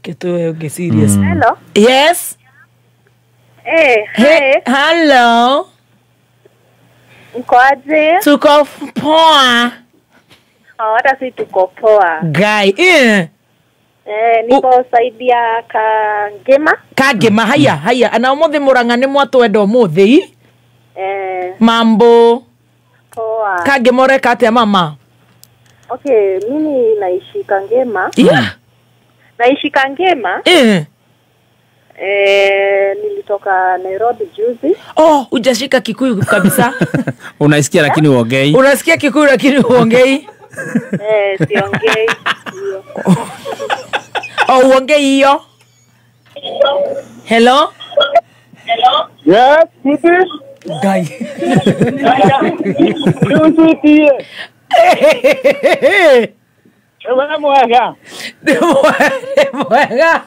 Kito okay serious. Hello. Yes. Hey. Hello. Mkoaje? Tuko poa. Hata si tuko poa. Guy. Niko saidia Kagema haya. Ana umuthi murangane mwatwenda umuthi. Mambo. Poa. Kagema reka atia mama. Okay, mimi naishi Kangema. Yeah. Naishi Kangema. Nilitoka Nairobi juzi. Oh, hujashika Kikuyu kabisa. Unaisikia lakini uongei. Unasikia Kikuyu lakini uongei. Siongei. Oh, uongei hiyo. Hello? Yes, Titi. Guy. Titi. Mwega. Mwega.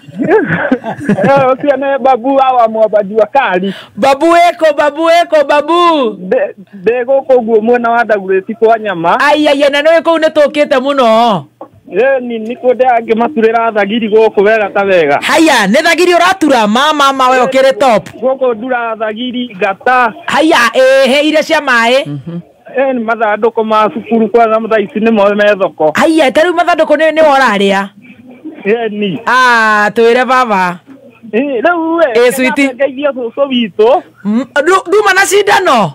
Usiane babu hawa mwabadi wa kali. Babu eko. Dego koguo mwena wa Dagoretti kwa nyama. Ai na no eko unetokete muno. Niko ndange maturira thagiri goko wega ta wega. Haya, ne thagiri uratura mama we okere top. Goko ndura thagiri gata. Haya, ire cia mai. Ni mathandũkũ ma cukuru kwanza muthaisi ni mo me thoko. Haya, tari mathandũkũ ni woraria. Ni. Twire baba. Rĩu sweetie. Ngeithia cũcũ witũ. Nduma na cindano.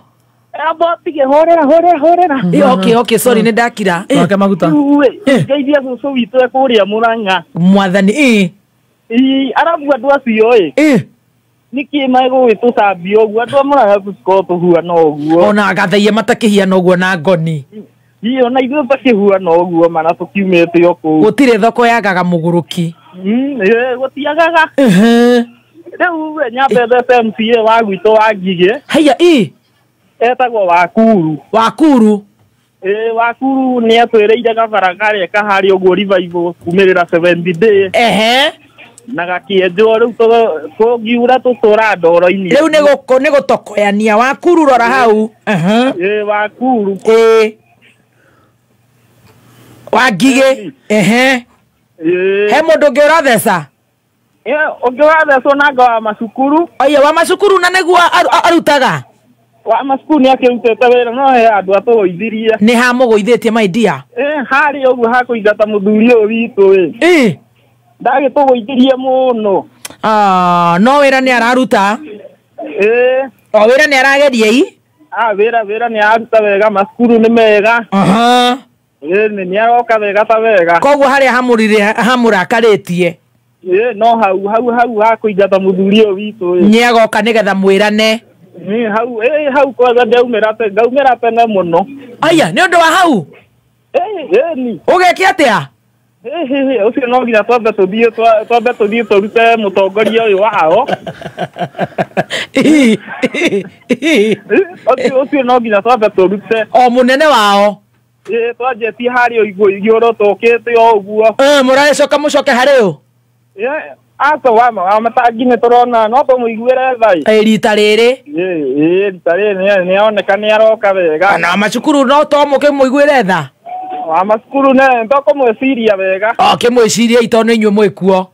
Tige horera. Okay, sorry ni ndakira. Wake maguta. Ngeithia cũcũ witũ ekũrĩa Mũrang'a. Mwathani arabu andũ acio niki maigo gĩtũcambia ũguo andũ Mũrang'a gũkorwo tũhuana ũguo. Ona agathaia matakihiana ũguo na ngoni. Ona ithuĩ takihuana ũguo mana tũkiumĩte o kũu. Gũtirĩ thoko yagaga mũgũrũki. Gũtiagaga. Rĩu nyambe MCA wa gwitũ wa Ngigĩ. Haya etagwo Wakuru. Wakuru nĩ atwĩrĩire gabara karĩa kaharĩ ũguo Revival kumĩrĩra 70 day. Na gakĩenjwo rĩu tũngiura tũtũra ndoro-inĩ. Rĩu nĩ gũtokoyania. Wakuru rora hau. Wakuru. Wa Ngigĩ. He mũndũ ũngĩ ũratheca? Ũngĩ wathecwo nanga wa macukuru. Wa macukuru na nĩguo arutaga? Wa macukuru nĩ akĩrutĩte wĩra no he andũ atũgũithirie. Nĩ ha mũgũithĩtie my dear? Harĩ ũguo hakũingata mũthuri ũyũ witũ ndagĩtũgũithirie mũno. No wĩra nĩ araruta? Wĩra nĩ arageria wĩra nĩ araruta wega, macukuru nĩ mega. Nĩ aroka wega ta wega. Koguo harĩa hamũrakarĩtie no hau hakũingata mũthuri ũyũ witũ nĩ agoka nĩgetha mwĩrane. Hau kwanza ngaumĩra tene mũno. Aya, nĩ ũndũ wa hau? Ũgeka atĩa? Ũcio no nginya twambe tũthiĩ tũrute mũtongoria ũyũ wao. Ũcio no nginya twambe tũrute. Mũnene wao? Twanjĩtie harĩ igũrũ tũkĩte o ũguo. Mũragĩcoka mũcoke harĩ ũ? Asa wa matangi nĩ tũrona no tũmũiguĩre thai. Rita rĩrĩ? Rita rĩrĩ nĩ oneka nĩ aroka wega. Na macukuru no to mũkĩmũiguĩre tha? Wa macukuru nĩ tũkũmwĩciria wega. Kĩmwĩciria tondũ nĩ inyuĩ mwĩkuo.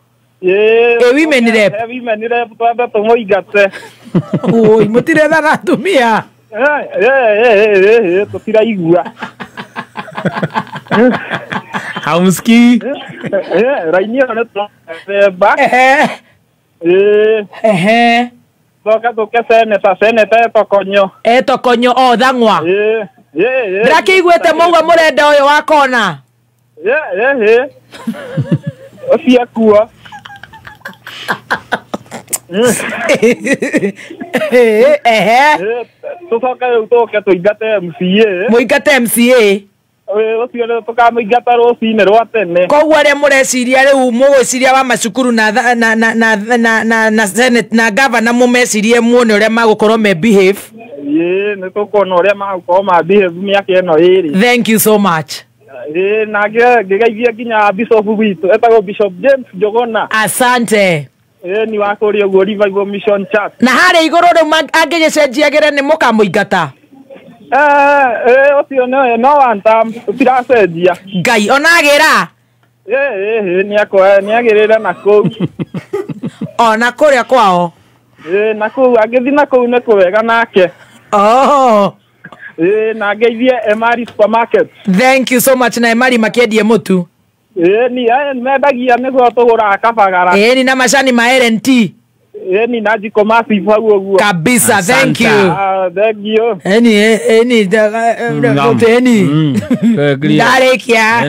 Women rep. Women rep twambe tũmũingate. Mũtirethaga atumia? Tũtiraigua. Haumski. Raini ĩyo nĩ tũthemba. Toka tũke seneta etokonyo. Thang'wa. Ndĩrakĩiguĩte mauga mũrenda ũyũ wa kona. Ũcio kuo. Tũcoke rĩu tũke tũingate MCA. Mũingate MCA? Ũcio nĩ tũkamũingata rũcinĩ rwa tene. Koguo arĩa mũreciria rĩu mũgwĩciria wa macukuru na senate na governor mũmecirie muone ũrĩa magũkorwo me behave. Nĩ tũkuona ũrĩa magũkorwo ma behave mĩaka ĩno ĩrĩ. Thank you so much. Na ngĩgeithia nginya bishop witũ etagwo Bishop James Njogona. Asante. Ni wa kũrĩa ũguo Revival Mission Church. Na harĩa igũrũ rĩu angĩgĩcenjiagĩre nĩ mũkamũingata? Ũcio no one time tũtiracenjia. Ngai ona agĩra? Ni agirira na kou. O na kuria kwao. Na kou agithi na kou ne kuwega nake. Oh. Na ngeithie Emari Supermarket. Thank you so much na Emari makiendie mutu. Ni mendagia niguo tugura kabagara. Ni na macani ma LNT. Ni na jiko massive hau uguo. Kabisa, thank you. Thank you. Eni Dr. Eni. Ndarekia.